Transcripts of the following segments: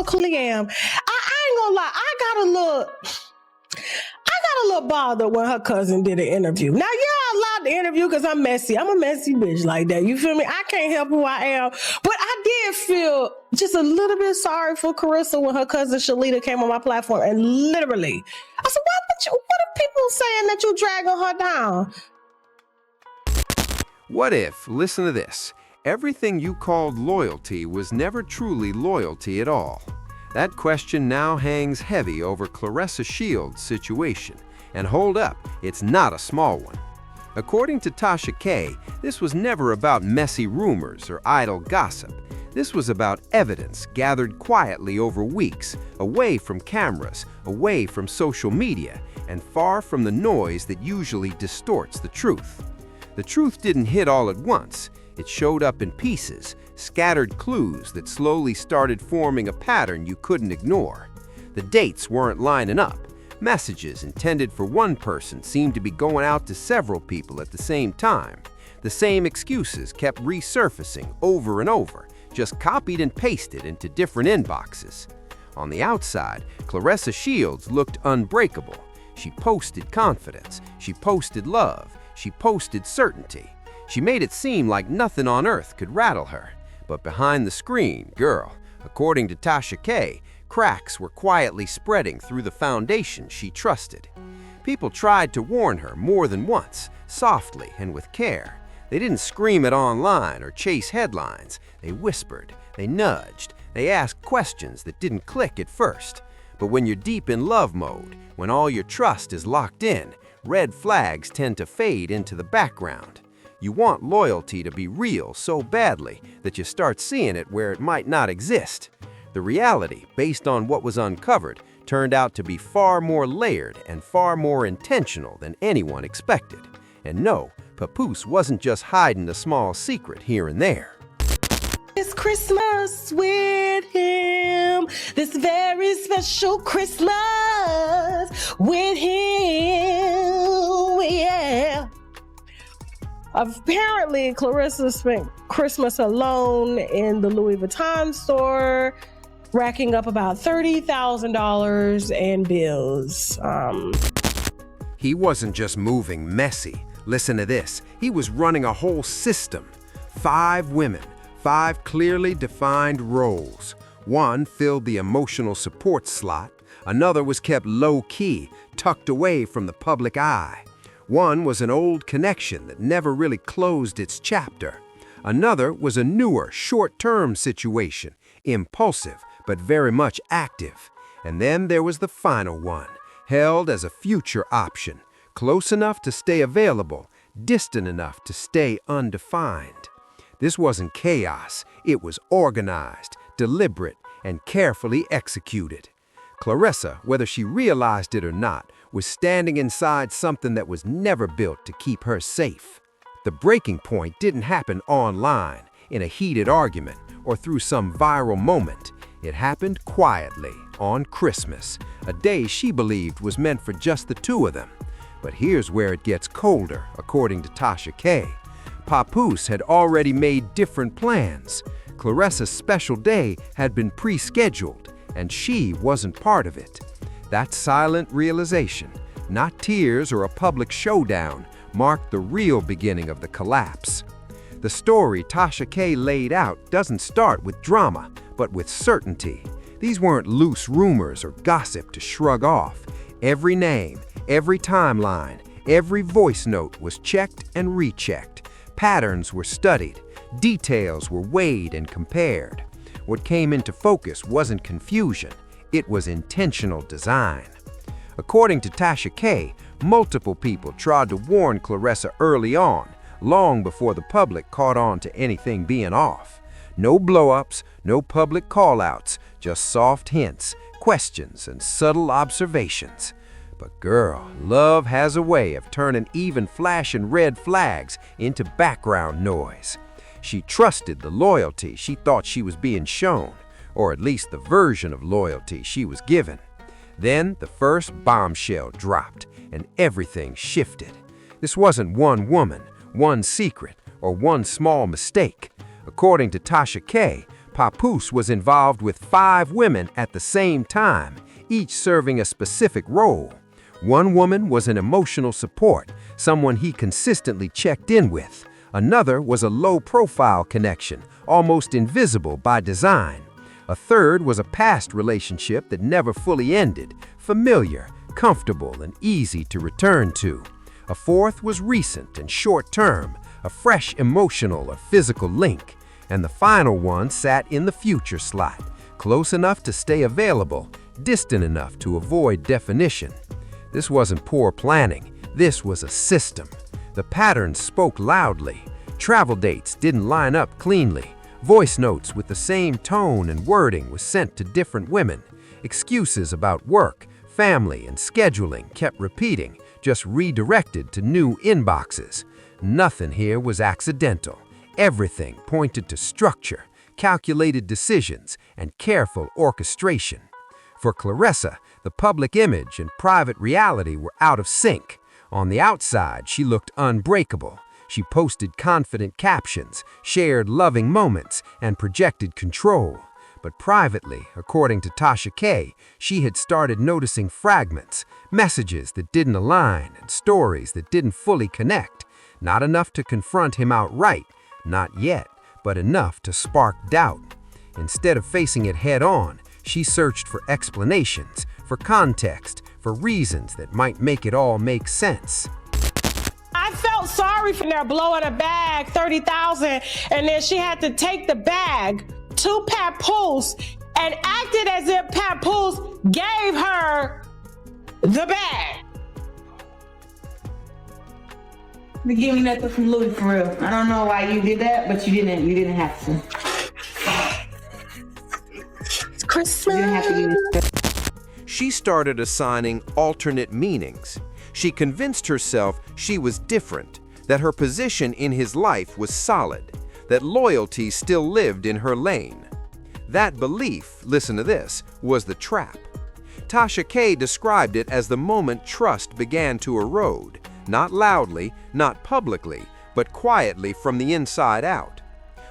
totally am. I ain't gonna lie. I got a little bothered when her cousin did an interview. Now, yeah, I allowed the interview because I'm messy. I'm a messy bitch like that. You feel me? I can't help who I am. But I did feel just a little bit sorry for Claressa when her cousin Shalita came on my platform and literally, I said, what are people saying that you dragging her down? What if, listen to this, everything you called loyalty was never truly loyalty at all? That question now hangs heavy over Claressa Shields' situation. And hold up, it's not a small one. According to Tasha K., this was never about messy rumors or idle gossip. This was about evidence gathered quietly over weeks, away from cameras, away from social media, and far from the noise that usually distorts the truth. The truth didn't hit all at once. It showed up in pieces, scattered clues that slowly started forming a pattern you couldn't ignore. The dates weren't lining up. Messages intended for one person seemed to be going out to several people at the same time. The same excuses kept resurfacing over and over, just copied and pasted into different inboxes. On the outside, Claressa Shields looked unbreakable. She posted confidence, she posted love, she posted certainty. She made it seem like nothing on earth could rattle her. But behind the screen, girl, according to Tasha K., cracks were quietly spreading through the foundation she trusted. People tried to warn her more than once, softly and with care. They didn't scream it online or chase headlines. They whispered, they nudged, they asked questions that didn't click at first. But when you're deep in love mode, when all your trust is locked in, red flags tend to fade into the background. You want loyalty to be real so badly that you start seeing it where it might not exist. The reality, based on what was uncovered, turned out to be far more layered and far more intentional than anyone expected. And no, Papoose wasn't just hiding a small secret here and there. It's Christmas with him. This very special Christmas with him. Yeah. Apparently, Claressa spent Christmas alone in the Louis Vuitton store, racking up about $30,000 in bills. He wasn't just moving messy. Listen to this. He was running a whole system. 5 women, 5 clearly defined roles. One filled the emotional support slot. Another was kept low-key, tucked away from the public eye. One was an old connection that never really closed its chapter. Another was a newer, short-term situation, impulsive, but very much active. And then there was the final one, held as a future option, close enough to stay available, distant enough to stay undefined. This wasn't chaos, it was organized, deliberate, and carefully executed. Claressa, whether she realized it or not, was standing inside something that was never built to keep her safe. The breaking point didn't happen online, in a heated argument, or through some viral moment. It happened quietly, on Christmas, a day she believed was meant for just the two of them. But here's where it gets colder, according to Tasha K. Papoose had already made different plans. Claressa's special day had been pre-scheduled, and she wasn't part of it. That silent realization, not tears or a public showdown, marked the real beginning of the collapse. The story Tasha K. laid out doesn't start with drama, but with certainty. These weren't loose rumors or gossip to shrug off. Every name, every timeline, every voice note was checked and rechecked. Patterns were studied. Details were weighed and compared. What came into focus wasn't confusion. It was intentional design. According to Tasha K., multiple people tried to warn Claressa early on, long before the public caught on to anything being off. No blow-ups, no public call-outs, just soft hints, questions, and subtle observations. But girl, love has a way of turning even flashing red flags into background noise. She trusted the loyalty she thought she was being shown, or at least the version of loyalty she was given. Then the first bombshell dropped, and everything shifted. This wasn't one woman, one secret, or one small mistake. According to Tasha K., Papoose was involved with 5 women at the same time, each serving a specific role. One woman was an emotional support, someone he consistently checked in with. Another was a low-profile connection, almost invisible by design. A third was a past relationship that never fully ended, familiar, comfortable, and easy to return to. A fourth was recent and short-term, a fresh emotional or physical link. And the final one sat in the future slot, close enough to stay available, distant enough to avoid definition. This wasn't poor planning, this was a system. The patterns spoke loudly. Travel dates didn't line up cleanly. Voice notes with the same tone and wording were sent to different women. Excuses about work, family, and scheduling kept repeating, just redirected to new inboxes. Nothing here was accidental. Everything pointed to structure, calculated decisions, and careful orchestration. For Claressa, the public image and private reality were out of sync. On the outside, she looked unbreakable. She posted confident captions, shared loving moments, and projected control. But privately, according to Tasha K., she had started noticing fragments, messages that didn't align, and stories that didn't fully connect. Not enough to confront him outright, not yet, but enough to spark doubt. Instead of facing it head-on, she searched for explanations, for context, for reasons that might make it all make sense. I felt sorry for her blowing a bag, $30,000, and then she had to take the bag to Papoose and acted as if Papoose gave her the bag. You give me nothing from Louis for real. I don't know why you did that, but you didn't have to. It's Christmas. You didn't have to give me. She started assigning alternate meanings. She convinced herself she was different, that her position in his life was solid, that loyalty still lived in her lane. That belief, listen to this, was the trap. Tasha K. described it as the moment trust began to erode, not loudly, not publicly, but quietly from the inside out.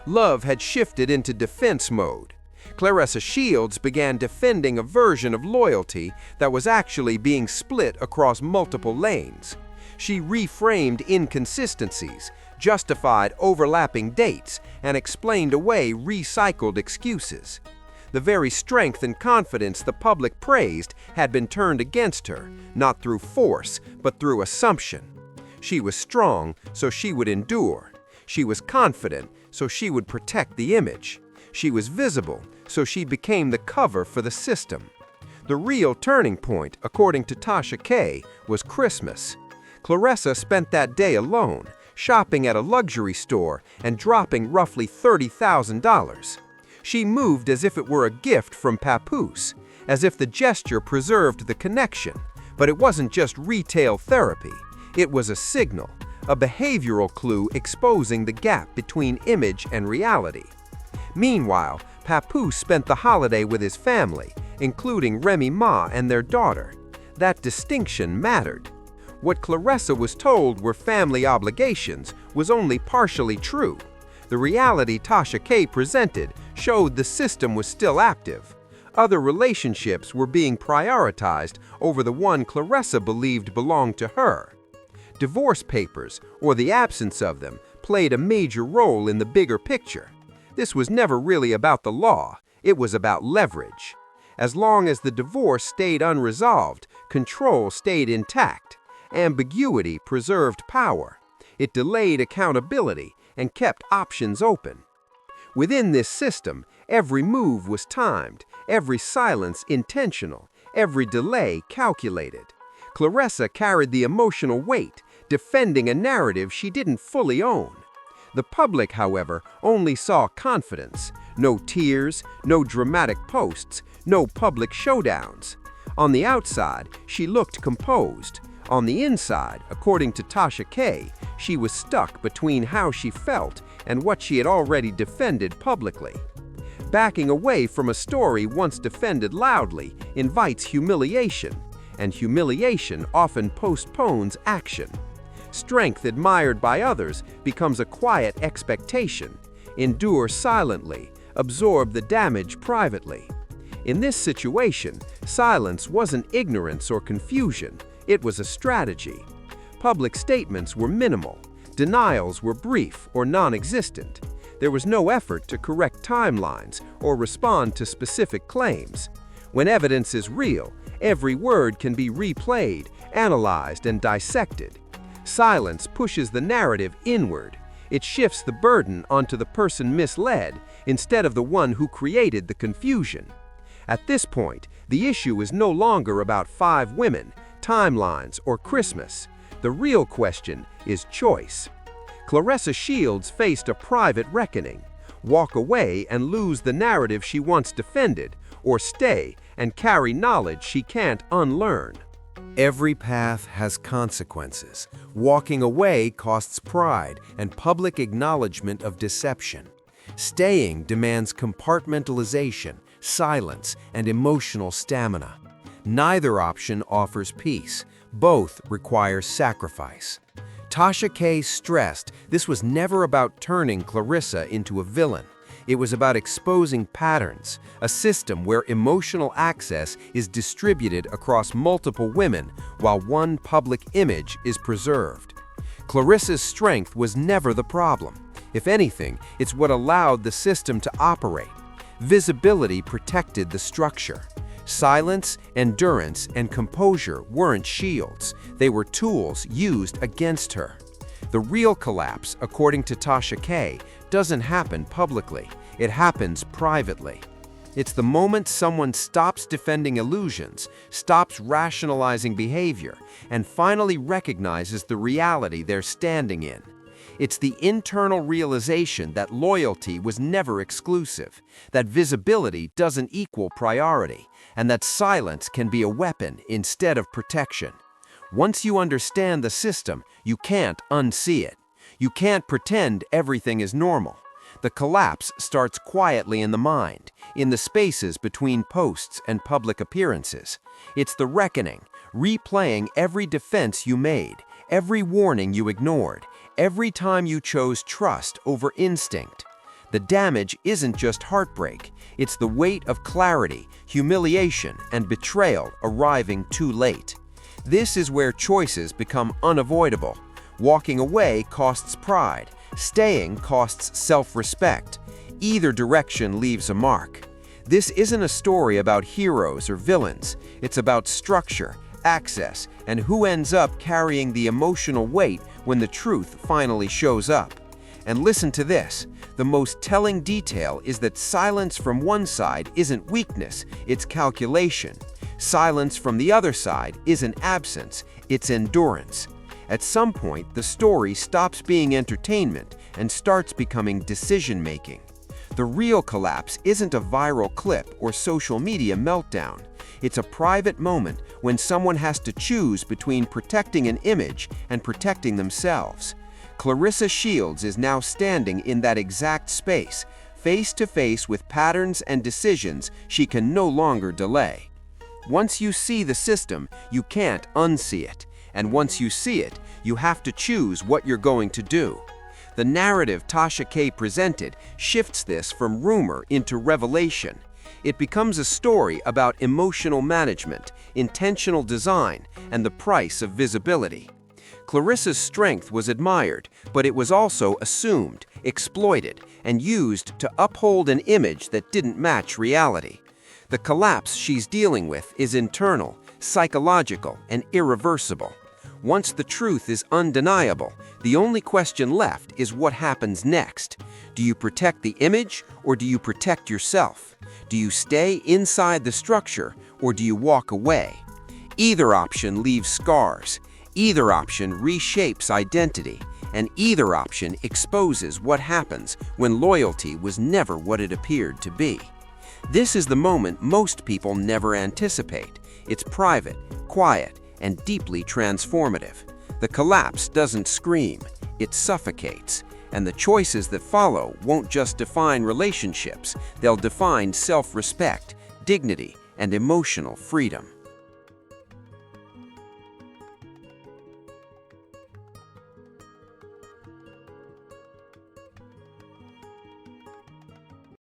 Love had shifted into defense mode. Claressa Shields began defending a version of loyalty that was actually being split across multiple lanes. She reframed inconsistencies, justified overlapping dates, and explained away recycled excuses. The very strength and confidence the public praised had been turned against her, not through force, but through assumption. She was strong, so she would endure. She was confident, so she would protect the image. She was visible, so she became the cover for the system. The real turning point, according to Tasha K., was Christmas. Claressa spent that day alone, shopping at a luxury store and dropping roughly $30,000. She moved as if it were a gift from Papoose, as if the gesture preserved the connection. But it wasn't just retail therapy. It was a signal, a behavioral clue exposing the gap between image and reality. Meanwhile, Papoose spent the holiday with his family, including Remy Ma and their daughter. That distinction mattered. What Claressa was told were family obligations was only partially true. The reality Tasha K. presented showed the system was still active. Other relationships were being prioritized over the one Claressa believed belonged to her. Divorce papers, or the absence of them, played a major role in the bigger picture. This was never really about the law, it was about leverage. As long as the divorce stayed unresolved, control stayed intact. Ambiguity preserved power. It delayed accountability and kept options open. Within this system, every move was timed, every silence intentional, every delay calculated. Claressa carried the emotional weight, defending a narrative she didn't fully own. The public, however, only saw confidence. No tears, no dramatic posts, no public showdowns. On the outside, she looked composed. On the inside, according to Tasha K., she was stuck between how she felt and what she had already defended publicly. Backing away from a story once defended loudly invites humiliation, and humiliation often postpones action. Strength admired by others becomes a quiet expectation. Endure silently, absorb the damage privately. In this situation, silence wasn't ignorance or confusion, it was a strategy. Public statements were minimal. Denials were brief or non-existent. There was no effort to correct timelines or respond to specific claims. When evidence is real, every word can be replayed, analyzed, and dissected. Silence pushes the narrative inward. It shifts the burden onto the person misled instead of the one who created the confusion. At this point, the issue is no longer about 5 women, timelines, or Christmas. The real question is choice. Claressa Shields faced a private reckoning: walk away and lose the narrative she once defended, or stay and carry knowledge she can't unlearn. Every path has consequences. Walking away costs pride and public acknowledgement of deception. Staying demands compartmentalization, silence, and emotional stamina. Neither option offers peace. Both require sacrifice. Tasha K. stressed this was never about turning Claressa into a villain. It was about exposing patterns, a system where emotional access is distributed across multiple women while one public image is preserved. Claressa's strength was never the problem. If anything, it's what allowed the system to operate. Visibility protected the structure. Silence, endurance, and composure weren't shields. They were tools used against her. The real collapse, according to Tasha K., doesn't happen publicly. It happens privately. It's the moment someone stops defending illusions, stops rationalizing behavior, and finally recognizes the reality they're standing in. It's the internal realization that loyalty was never exclusive, that visibility doesn't equal priority, and that silence can be a weapon instead of protection. Once you understand the system, you can't unsee it. You can't pretend everything is normal. The collapse starts quietly in the mind, in the spaces between posts and public appearances. It's the reckoning, replaying every defense you made, every warning you ignored, every time you chose trust over instinct. The damage isn't just heartbreak, it's the weight of clarity, humiliation, and betrayal arriving too late. This is where choices become unavoidable. Walking away costs pride, staying costs self-respect. Either direction leaves a mark. This isn't a story about heroes or villains, it's about structure, access, and who ends up carrying the emotional weight when the truth finally shows up. And listen to this, the most telling detail is that silence from one side isn't weakness, it's calculation. Silence from the other side isn't absence, it's endurance. At some point, the story stops being entertainment and starts becoming decision-making. The real collapse isn't a viral clip or social media meltdown. It's a private moment when someone has to choose between protecting an image and protecting themselves. Claressa Shields is now standing in that exact space, face to face with patterns and decisions she can no longer delay. Once you see the system, you can't unsee it. And once you see it, you have to choose what you're going to do. The narrative Tasha K. presented shifts this from rumor into revelation. It becomes a story about emotional management, intentional design, and the price of visibility. Claressa's strength was admired, but it was also assumed, exploited, and used to uphold an image that didn't match reality. The collapse she's dealing with is internal, psychological, and irreversible. Once the truth is undeniable, the only question left is what happens next. Do you protect the image or do you protect yourself? Do you stay inside the structure or do you walk away? Either option leaves scars. Either option reshapes identity. And either option exposes what happens when loyalty was never what it appeared to be. This is the moment most people never anticipate. It's private, quiet, and deeply transformative. The collapse doesn't scream, it suffocates. And the choices that follow won't just define relationships, they'll define self-respect, dignity, and emotional freedom.